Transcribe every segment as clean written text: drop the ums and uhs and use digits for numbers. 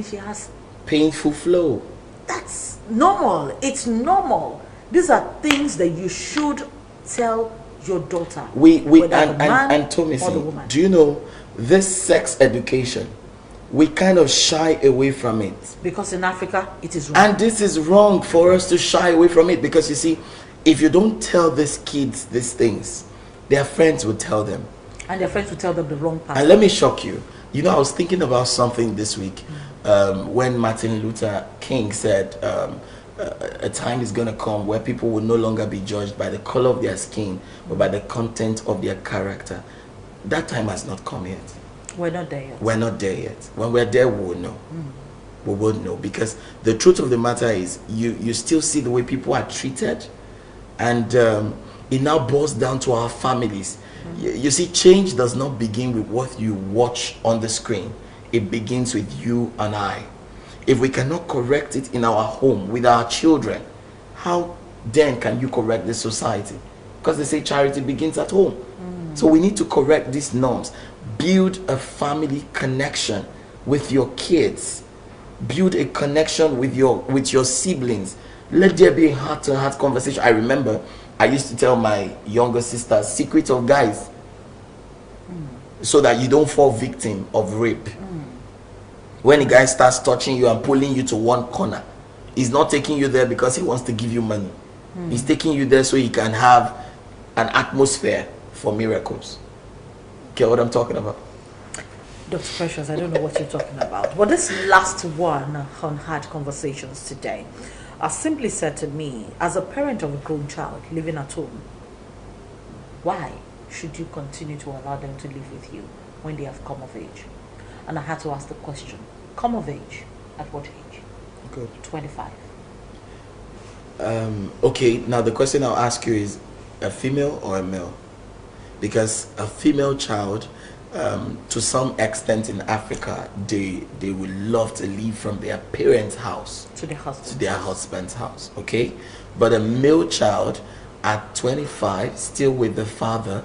she has painful flow. That's normal. It's normal. These are things that you should tell your daughter. We whether the man and or the Tomisin, woman. do you know this sex education? We kind of shy away from it. Because in Africa, it is wrong. And this is wrong for us to shy away from it, because you see, if you don't tell these kids these things, their friends will tell them. And their friends will tell them the wrong path. And let me shock you. You know, I was thinking about something this week when Martin Luther King said a time is going to come where people will no longer be judged by the color of their skin, but by the content of their character. That time has not come yet. We're not there yet. We're not there yet. When we're there, we'll know. We will know, because the truth of the matter is you still see the way people are treated, and it now boils down to our families. You see, change does not begin with what you watch on the screen. It begins with you and I. If we cannot correct it in our home with our children, how then can you correct the society? Because they say charity begins at home. So we need to correct these norms. Build a family connection with your kids. Build a connection with your siblings. Let there be a heart-to-heart conversation. I remember I used to tell my younger sister secrets of guys, so that you don't fall victim of rape. When a guy starts touching you and pulling you to one corner, he's not taking you there because he wants to give you money. He's taking you there so he can have an atmosphere for miracles. Get what I'm talking about? Dr. Precious, I don't know what you're talking about. But this last one on hard conversations today simply said to me, as a parent of a grown child living at home, why should you continue to allow them to live with you when they have come of age? And I had to ask the question, come of age, at what age? Good. 25. Okay, now the question I'll ask you is a female or a male? Because a female child, to some extent in Africa, they will love to leave from their parents' house to their husband's house, okay? But a male child at 25, still with the father,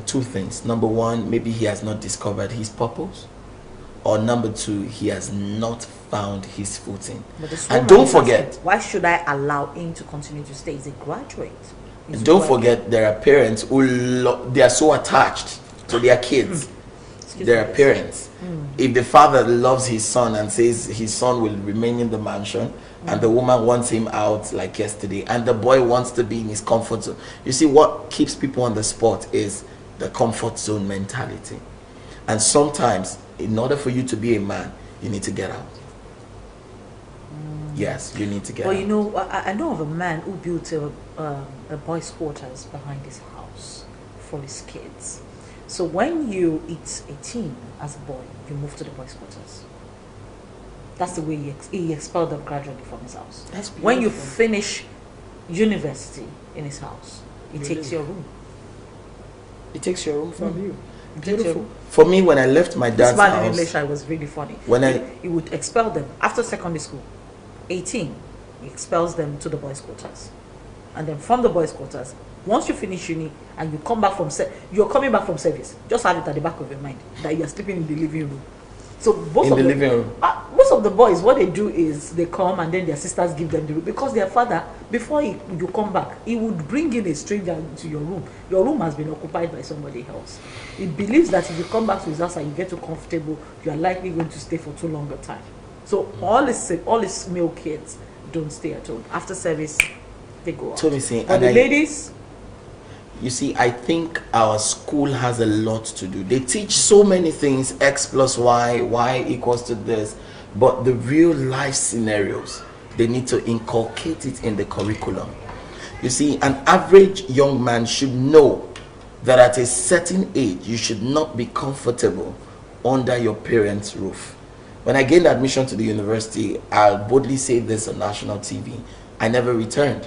two things. Number one, maybe he has not discovered his purpose, or number two, he has not found his footing. And don't forget, why should I allow him to continue to stay? He's a graduate. And don't forget, there are parents who they are so attached to their kids. There are parents. If the father loves his son and says his son will remain in the mansion, and the woman wants him out like yesterday, and the boy wants to be in his comfort zone. You see, what keeps people on the spot is the comfort zone mentality. And sometimes, in order for you to be a man, you need to get out. Yes, you need to get out. Well, you know, I know of a man who built a boys' quarters behind his house for his kids. So when you hit 18 as a boy, you move to the boys' quarters. That's the way he expelled them gradually from his house. That's beautiful. When you finish university in his house, he takes your room. He takes your room from you. Beautiful. For me, when I left my dad's this man house, in English, I was really funny. He would expel them after secondary school. 18, he expels them to the boys' quarters, and then from the boys' quarters, once you finish uni and you come back from you're coming back from service, just have it at the back of your mind that you're sleeping in the living room. So most of the boys, what they do is they come and then their sisters give them the room, because their father, before you come back, he would bring in a stranger into your room. Your room has been occupied by somebody else. He believes that if you come back to his house and you get too comfortable, you are likely going to stay for too long a time. So all his male kids don't stay at home. After service, they go out. Tomisin, and the ladies, you see, I think our school has a lot to do. They teach so many things, X plus Y equals to this, but the real life scenarios, they need to inculcate it in the curriculum. You see, an average young man should know that at a certain age, you should not be comfortable under your parents' roof. When I gained admission to the university, I'll boldly say this on national TV, I never returned.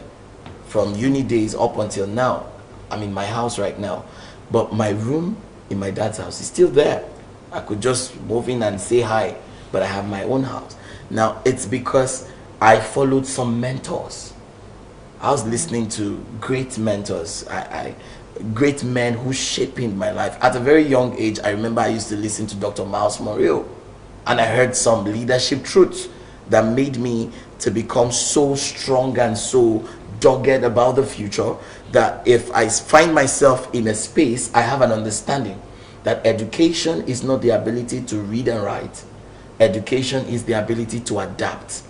From uni days up until now, I'm in my house right now, but my room in my dad's house is still there. I could just move in and say hi, but I have my own house. Now, it's because I followed some mentors. I was listening to great mentors, great men who shaped my life. At a very young age, I remember I used to listen to Dr. Miles Morrell. and I heard some leadership truths that made me to become so strong and so dogged about the future, that if I find myself in a space, I have an understanding that education is not the ability to read and write. Education is the ability to adapt.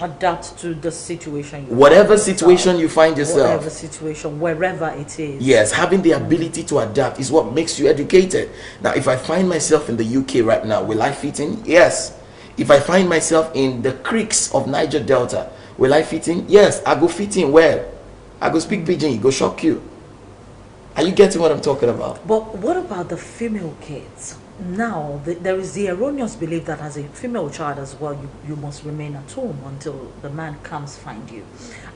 Adapt to the situation. Whatever situation you find yourself. Whatever situation, wherever it is. Yes, having the ability to adapt is what makes you educated. Now, if I find myself in the UK right now, will I fit in? Yes. If I find myself in the creeks of Niger Delta, will I fit in? Yes, I go fit in well. I go speak pidgin, it go shock you. Are you getting what I'm talking about? But what about the female kids? Now, there is the erroneous belief that as a female child as well, you must remain at home until the man comes find you.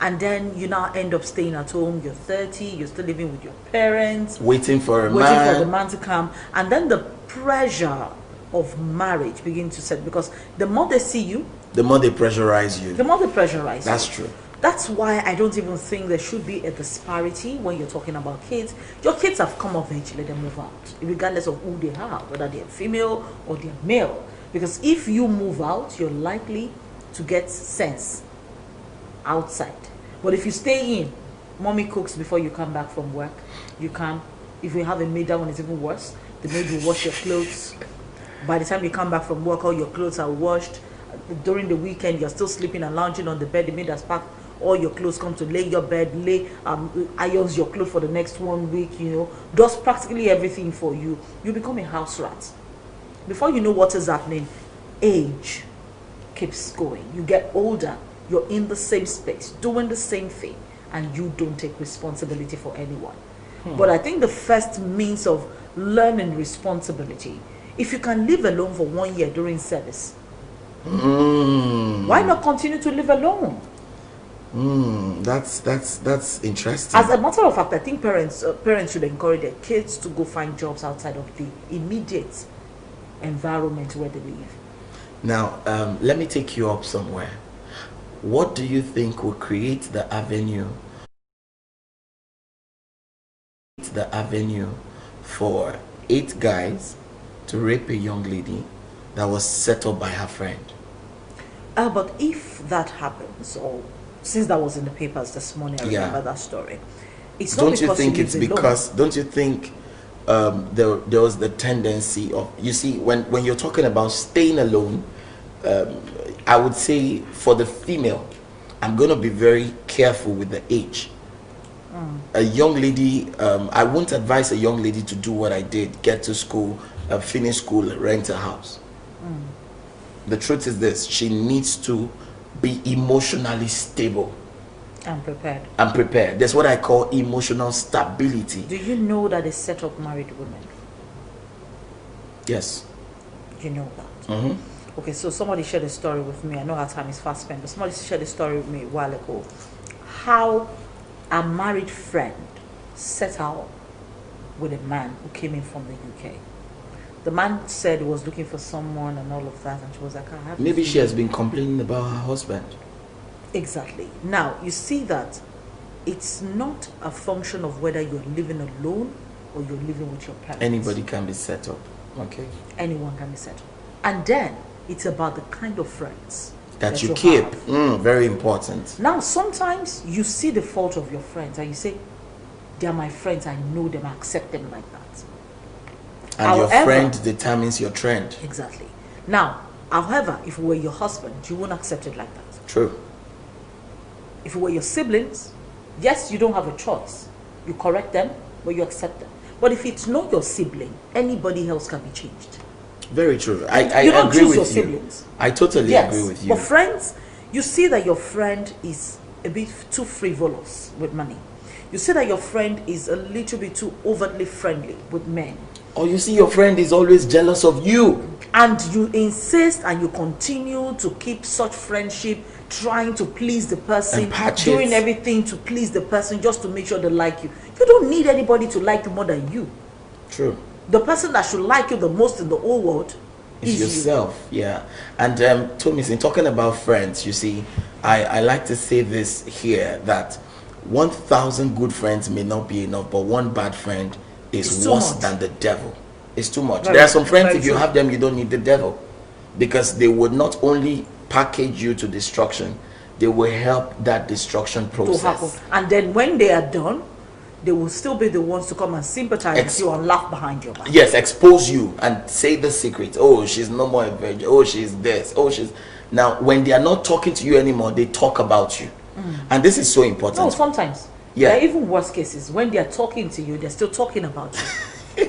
And then you now end up staying at home, you're 30, you're still living with your parents. Waiting for the man to come. And then the pressure of marriage begins to set, because the more they see you, the more they pressurize you. The more they pressurize That's true. That's why I don't even think there should be a disparity when you're talking about kids. Your kids have come of age, let them move out, regardless of who they are, whether they're female or they're male. Because if you move out, you're likely to get sense outside. But if you stay in, mommy cooks before you come back from work. You can, if you have a maid, that one is even worse. The maid will wash your clothes. By the time you come back from work, all your clothes are washed. During the weekend, you're still sleeping and lounging on the bed. The maid has packed all your clothes, come to lay your bed, irons your clothes for the next 1 week, does practically everything for you. You become a house rat. Before you know what is happening, age keeps going. You get older, you're in the same space, doing the same thing, and you don't take responsibility for anyone. But I think the first means of learning responsibility, if you can live alone for 1 year during service, why not continue to live alone? That's interesting. As a matter of fact, I think parents should encourage their kids to go find jobs outside of the immediate environment where they live. Now, let me take you up somewhere. What do you think will create the avenue for 8 guys to rape a young lady that was set up by her friend? But if that happens, or since that was in the papers this morning, I remember that story. It's not don't you because think it's because alone. Don't you think there was the tendency of, you see, when you're talking about staying alone, I would say for the female, I'm going to be very careful with the age. A young lady, I won't advise a young lady to do what I did: get to school, finish school, rent a house. The truth is this: she needs to be emotionally stable and prepared. That's what I call emotional stability. Do you know that they set up married women? Yes. You know that. Okay, so somebody shared a story with me. I know our time is fast spent, but somebody shared a story with me a while ago. How a married friend set out with a man who came in from the UK. The man said he was looking for someone and all of that, and she was like, I have. Maybe she has been complaining about her husband. Exactly. Now, you see that it's not a function of whether you're living alone or you're living with your parents. Anybody can be set up. Okay. Anyone can be set up. And then it's about the kind of friends that you keep. Very important. Now, sometimes you see the fault of your friends and you say, they're my friends, I know them, I accept them like that. And however, your friend determines your trend. Exactly. Now, however, if it were your husband, you won't accept it like that. True. If it were your siblings, yes, you don't have a choice. You correct them, but you accept them. But if it's not your sibling, anybody else can be changed. Very true. I agree with you. Siblings. I totally agree with you. But friends, you see that your friend is a bit too frivolous with money. You see that your friend is a little bit too overtly friendly with men. Or you see your friend is always jealous of you. And you insist and you continue to keep such friendship, trying to please the person, doing everything to please the person just to make sure they like you. You don't need anybody to like you more than you. True. The person that should like you the most in the whole world is yourself. You. Yeah. And Tomisin, talking about friends, you see, I like to say this here, that 1,000 good friends may not be enough, but one bad friend is worse than the devil. It's too much. Very, there are some friends, if you true. have them, you don't need the devil, because they would not only package you to destruction, they will help that destruction process to happen. And then when they are done, they will still be the ones to come and sympathize with you and laugh behind your back. Yes, expose you and say the secret. Oh, she's no more a virgin. Oh, she's this. Oh, she's... Now, when they are not talking to you anymore, they talk about you. And this is so important. No, sometimes. Yeah. There are even worse cases. When they are talking to you, they're still talking about you.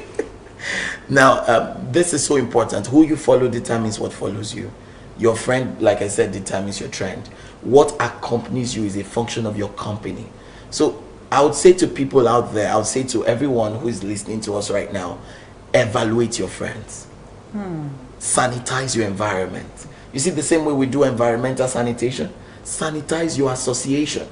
Now, this is so important. Who you follow determines what follows you. Your friend, like I said, determines your trend. What accompanies you is a function of your company. So I would say to people out there, I would say to everyone who is listening to us right now, evaluate your friends. Sanitize your environment. You see, the same way we do environmental sanitation, sanitize your association.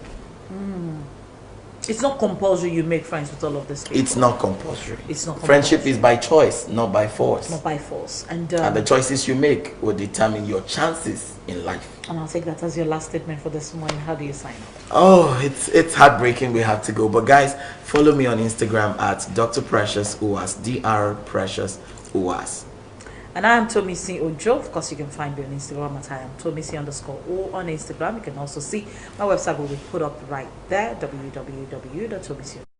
It's not compulsory you make friends with all of this people. It's not compulsory. It's not compulsory. Friendship is by choice, not by force. Not by force. And the choices you make will determine your chances in life. And I'll take that as your last statement for this morning. How do you sign up? Oh, it's heartbreaking. We have to go. But guys, follow me on Instagram at Dr Precious UAS, Dr Precious UAS. And I am Tomisin Ojo. Of course, you can find me on Instagram at I am Tomisin_O on Instagram. You can also see my website will be put up right there, www.tomisin.com.